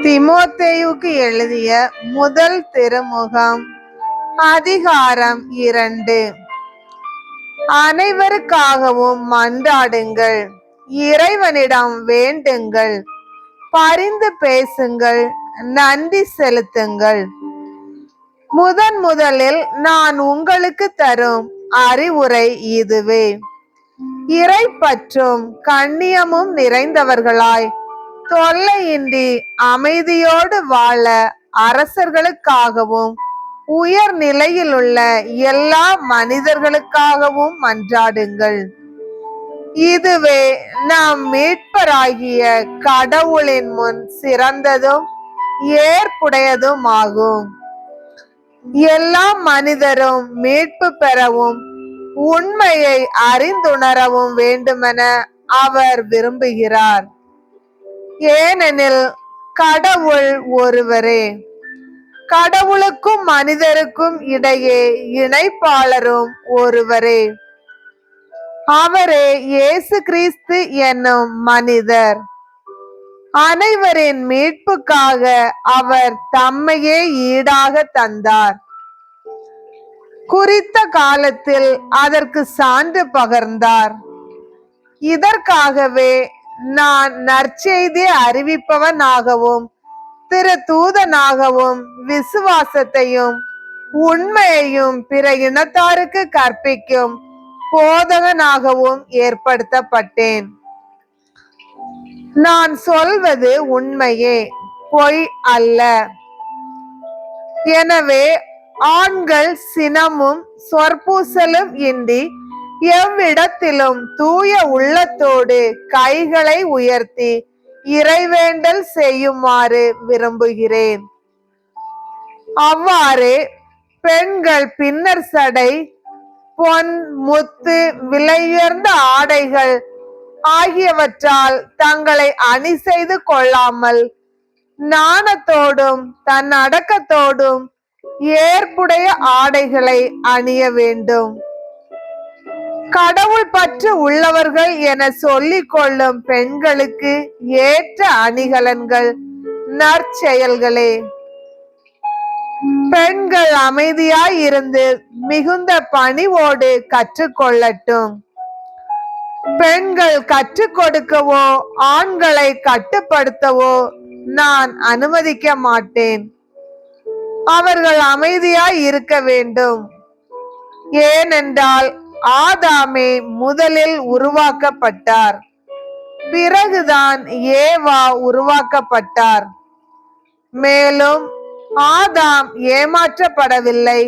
தீமோத்தேயுவுக்கு எழுதிய முதல் திருமுகம் அதிகாரம் 2. அனைவருக்காகவும் மன்றாடுங்கள், இறைவனிடம் வேண்டுங்கள், பரிந்து பேசுங்கள், நன்றி செலுத்துங்கள். முதலில் நான் உங்களுக்கு தரும் அறிவுரை இதுவே: இறை பற்றும் கண்ணியமும் நிறைந்தவர்களாய் தொல்லையின்றி அமைதியோடு வாழ அரசர்களுக்காகவும் உயர் நிலையில் உள்ள எல்லா மனிதர்களுக்காகவும் மன்றாடுங்கள். இதுவே நம் மீட்பராகிய கடவுளின் முன் சிறந்ததும் ஏற்புடையதும் ஆகும். எல்லா மனிதரும் மீட்பு பெறவும் உண்மையை அறிந்துணரவும் வேண்டுமென அவர் விரும்புகிறார். ஏனெனில் கடவுள் ஒருவரே. கடவுளுக்கும் மனிதருக்கும் இடையே இணைப்பாளரும் ஒருவரே. அவரே இயேசு கிறிஸ்து என்னும் மனிதர். அனைவரின் மீட்புக்காக அவர் தம்மையே ஈடாக தந்தார். குறித்த காலத்தில் அதற்கு சான்று பகர்ந்தார். இதற்காகவே நான் நற்செய்தி அறிவிப்பவனாகவும் திரு தூதனாகவும் விசுவாசத்தையும் உண்மையையும் பிற இனத்தாருக்கு கற்பிக்கும் போதகனாகவும் ஏற்படுத்தப்பட்டேன். நான் சொல்வது உண்மையே, பொய் அல்ல. எனவே ஆண்கள் சினமும் சொற்பூசலும் இன்றி எவ்விடத்திலும் தூய உள்ளத்தோடு கைகளை உயர்த்தி இறைவேண்டல் செய்யுமாறு விரும்புகிறேன். அவ்வாறு பெண்கள் பின்னர் சடை, பொன், முத்து, விலையுயர்ந்த ஆடைகள் ஆகியவற்றால் தங்களை அணி செய்து கொள்ளாமல் நாணத்தோடும் தன் அடக்கத்தோடும் ஏற்புடைய ஆடைகளை அணிய வேண்டும். கடவுள் பற்று உள்ளவர்கள் என சொல்லிக் கொள்ளும் பெண்களுக்கு ஏற்ற அணிகலன்கள் நற்செயல்களே. பெண்கள் அமைதியாய் இருந்து மிகுந்த பணிவோடு கற்றுக்கொள்ளட்டும். பெண்கள் கற்றுக் கொடுக்கவோ ஆண்களை கட்டுப்படுத்தவோ நான் அனுமதிக்க மாட்டேன். அவர்கள் அமைதியாய் இருக்க வேண்டும். ஏனென்றால் ஆதாமே முதலில் உருவாக்கப்பட்டார், பிறகுதான் ஏவா உருவாக்கப்பட்டார். மேலும் ஆதாம் ஏமாற்றப்படவில்லை,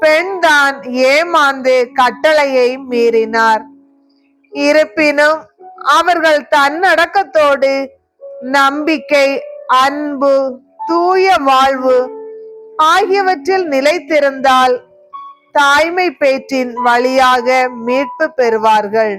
பெண்தான் ஏமாந்து கட்டளையை மீறினார். இருப்பினும் அவர்கள் தன்னடக்கத்தோடு நம்பிக்கை, அன்பு, தூய வாழ்வு ஆகியவற்றில் நிலைத்திருந்தால் தாய்மை பேற்றின் வழியாக மீட்பு பெறுவார்கள்.